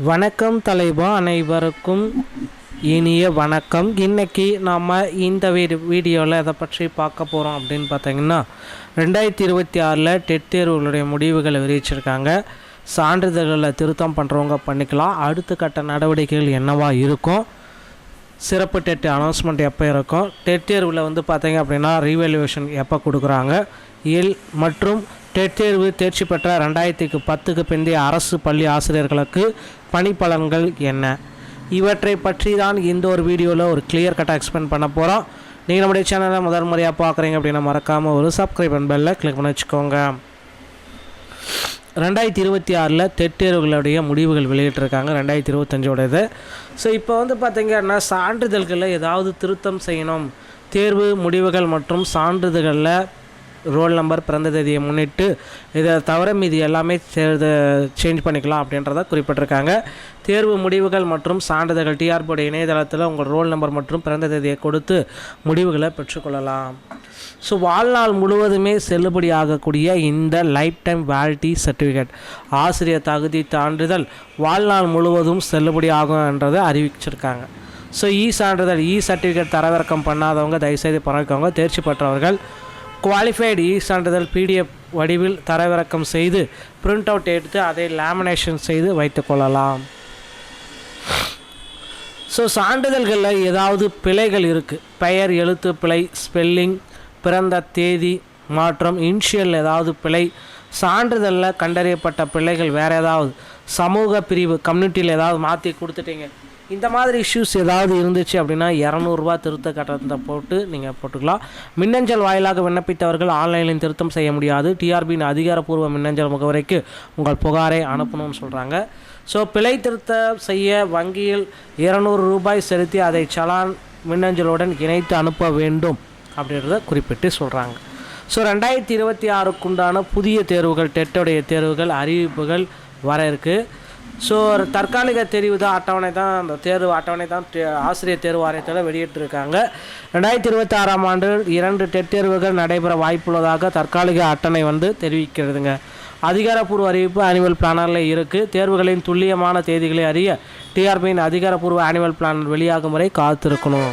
வணக்கம் தலைவா, அனைவருக்கும் இனிய வணக்கம். இன்றைக்கி நாம் இந்த வீடியோவில் எதை பற்றி பார்க்க போகிறோம் அப்படின்னு பார்த்தீங்கன்னா, 2026 டெட் தேர்வுகளுடைய முடிவுகளை விரிவிச்சிருக்காங்க. சான்றிதழ்களில் திருத்தம் பண்ணுறவங்க பண்ணிக்கலாம். அடுத்த கட்ட நடவடிக்கைகள் என்னவா இருக்கும், சிறப்பு டெட் அனௌன்ஸ்மெண்ட் எப்போ இருக்கும், டெட் தேர்வில் பார்த்தீங்க அப்படின்னா ரீவேல்யூவேஷன் எப்போ கொடுக்குறாங்க, மற்றும் டெட் தேர்வு தேர்ச்சி பெற்ற 2010க்கு பிந்தைய அரசு பள்ளி ஆசிரியர்களுக்கு பணிப்பலன்கள் என்ன, இவற்றை பற்றி தான் இந்த ஒரு வீடியோவில் ஒரு கிளியர் கட்டாக எக்ஸ்பிளைன் பண்ண போகிறோம். நீங்கள் நம்முடைய சேனலை முதல் முறையாக பார்க்குறீங்க அப்படின்னா மறக்காமல் ஒரு சப்ஸ்கிரைப் பெல்லை கிளிக் பண்ணி வச்சுக்கோங்க. 2026 டெட் தேர்வுகளுடைய முடிவுகள் வெளியிட்டிருக்காங்க, 2025 ஸோ இப்போ பார்த்தீங்கன்னா சான்றிதழ்களில் ஏதாவது திருத்தம் செய்யணும், தேர்வு முடிவுகள் மற்றும் சான்றிதழ்களில் ரோல் நம்பர், பிறந்த தேதியை முன்னிட்டு இதை தவிர மீதி எல்லாமே சேஞ்ச் பண்ணிக்கலாம் அப்படின்றத குறிப்பிட்டிருக்காங்க. தேர்வு முடிவுகள் மற்றும் சான்றிதழ்கள் டிஆர்பியோட இணையதளத்தில் உங்கள் ரோல் நம்பர் மற்றும் பிறந்த தேதியை கொடுத்து முடிவுகளை பெற்றுக்கொள்ளலாம். ஸோ வாழ்நாள் முழுவதுமே செல்லுபடி ஆகக்கூடிய இந்த லைஃப் டைம் வேலிடிட்டி சர்டிஃபிகேட் ஆசிரியர் தகுதி சான்றிதழ் வாழ்நாள் முழுவதும் செல்லுபடி ஆகும்ன்றதை அறிவிச்சிருக்காங்க. ஸோ சான்றிதழ் சர்டிஃபிகேட் தரவிறக்கம் பண்ணாதவங்க தயவுசெய்து பண்ணிக்கோங்க. தேர்ச்சி பெற்றவர்கள் குவாலிஃபைடு சான்றிதழ் பிடிஎஃப் வடிவில் தரவிறக்கம் செய்து பிரிண்ட் அவுட் எடுத்து அதை லேமினேஷன் செய்து வைத்துக்கொள்ளலாம். ஸோ சான்றிதழ்களில் ஏதாவது பிழைகள் இருக்குது, பெயர் எழுத்து பிழை, ஸ்பெல்லிங், பிறந்த தேதி மாற்றம், இனிஷியல் ஏதாவது பிழை, சான்றிதழில் கண்டறியப்பட்ட பிழைகள் வேறு ஏதாவது, சமூக பிரிவு கம்யூனிட்டியில் ஏதாவது மாற்றி கொடுத்துட்டீங்க, இந்த மாதிரி இஷ்யூஸ் ஏதாவது இருந்துச்சு அப்படின்னா 200 திருத்த கட்டணத்தை போட்டு நீங்கள் போட்டுக்கலாம். மின்னஞ்சல் வாயிலாக விண்ணப்பித்தவர்கள் ஆன்லைனில் திருத்தம் செய்ய முடியாது. டிஆர்பியின் அதிகாரப்பூர்வ மின்னஞ்சல் முகவரிக்கு உங்கள் புகாரை அனுப்பணும்னு சொல்கிறாங்க. ஸோ பிழை திருத்தம் செய்ய வங்கியில் 200 ரூபாய் செலுத்தி அதை சலான் மின்னஞ்சலுடன் இணைத்து அனுப்ப வேண்டும் அப்படின்றத குறிப்பிட்டு சொல்கிறாங்க. ஸோ 2026க்குண்டான புதிய தேர்வுகள், டெட்டோடைய தேர்வுகள் அறிவிப்புகள் வர இருக்குது. ஸோ தற்காலிக தெரிவு தான் அட்டவணை தான், அந்த தேர்வு அட்டவணை தான் ஆசிரியர் தேர்வு வாரியத்தில் வெளியிட்டிருக்காங்க. 2026ஆம் ஆண்டு 2 டெட் தேர்வுகள் நடைபெற வாய்ப்புள்ளதாக தற்காலிக அட்டவணை தெரிவிக்கிறதுங்க. அதிகாரப்பூர்வ அறிவிப்பு ஆனுவல் பிளானரில் இருக்குது. தேர்வுகளின் துல்லியமான தேதிகளை அறிய டிஆர்பியின் அதிகாரப்பூர்வ ஆனுவல் பிளானர் வெளியாகும் வரை காத்திருக்கணும்.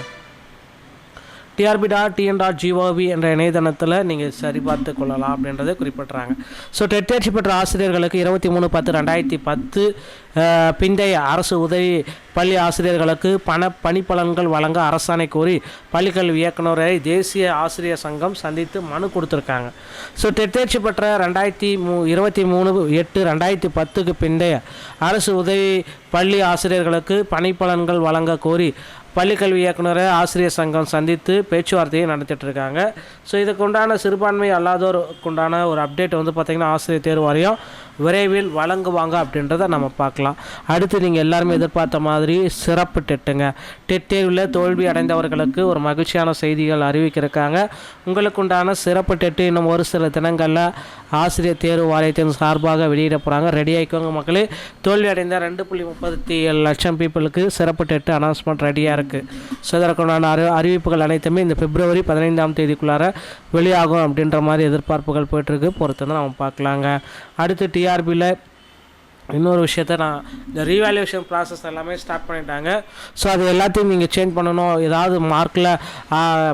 trb.tn.gov என்ற இணையதளத்தில் நீங்கள் சரிபார்த்து கொள்ளலாம் அப்படின்றத குறிப்பிட்றாங்க. ஸோ டெட் தேர்ச்சி பெற்ற ஆசிரியர்களுக்கு 23/10/2010 பிந்தைய அரசு உதவி பள்ளி ஆசிரியர்களுக்கு பணிப்பலன்கள் வழங்க அரசாணை கோரி பள்ளிக்கல்வி இயக்குநரை தேசிய ஆசிரியர் சங்கம் சந்தித்து மனு கொடுத்துருக்காங்க. ஸோ டெட் தேர்ச்சி பெற்ற 23/8/2010க்கு பிந்தைய அரசு உதவி பள்ளி ஆசிரியர்களுக்கு பணிப்பலன்கள் வழங்க கோரி பள்ளிக்கல்வி இயக்குநரை ஆசிரியர் சங்கம் சந்தித்து பேச்சுவார்த்தையை நடத்திட்டுருக்காங்க. ஸோ இதுக்கு உண்டான சிறுபான்மை அல்லாதோருக்குண்டான ஒரு அப்டேட் பார்த்திங்கன்னா ஆசிரியர் தேர்வு வாரியம் விரைவில் வழங்குவாங்க அப்படின்றத நம்ம பார்க்கலாம். அடுத்து நீங்கள் எல்லாருமே எதிர்பார்த்த மாதிரி சிறப்பு டெட்டுங்க. டெட் தேர்வில் தோல்வி அடைந்தவர்களுக்கு ஒரு மகிழ்ச்சியான செய்திகள் அறிவிக்கிருக்காங்க. உங்களுக்கு உண்டான சிறப்பு டெட்டு இன்னும் ஒரு சில தினங்களில் ஆசிரியர் தேர்வு வாரியத்தின் சார்பாக வெளியிட போகிறாங்க. ரெடி ஆகிக்கோங்க மக்களே. தோல்வி அடைந்த 2.37 லட்சம் பீப்புளுக்கு சிறப்பு டெட்டு அனௌன்ஸ்மெண்ட் ரெடியாக இருக்குது. ஸோ இதற்குண்டான அறிவிப்புகள் அனைத்துமே இந்த பிப்ரவரி 15ஆம் தேதிக்குள்ளார வெளியாகும் அப்படின்ற மாதிரி எதிர்பார்ப்புகள் போய்ட்டுருக்கு. பொறுத்து தான் நம்ம பார்க்கலாங்க. அடுத்து டிஆர்பியில் இன்னொரு விஷயத்த இந்த ரீவேல்யூவேஷன் ப்ராசஸ் எல்லாமே ஸ்டார்ட் பண்ணிட்டாங்க. ஸோ அது எல்லாத்தையும் நீங்கள் சேஞ்ச் பண்ணணும். ஏதாவது மார்க்கில்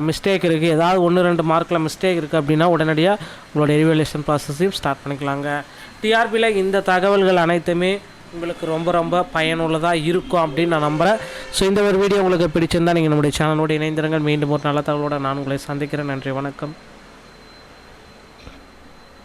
மிஸ்டேக் இருக்குது, ஏதாவது 1-2 மார்க்கில் மிஸ்டேக் இருக்குது அப்படின்னா உடனடியாக உங்களுடைய ரீவேல்யூவேஷன் ப்ராசஸையும் ஸ்டார்ட் பண்ணிக்கலாங்க. டிஆர்பியில் இந்த தகவல்கள் அனைத்துமே உங்களுக்கு ரொம்ப ரொம்ப பயனுள்ளதாக இருக்கும் அப்படின்னு நான் நம்புகிறேன். ஸோ இந்த ஒரு வீடியோ உங்களுக்கு பிடிச்சிருந்தால் நீங்கள் நம்முடைய சேனலோடு இணைந்திருங்கள். மீண்டும் ஒரு நல்ல தகவலோடு நான் உங்களை சந்திக்கிறேன். நன்றி, வணக்கம்.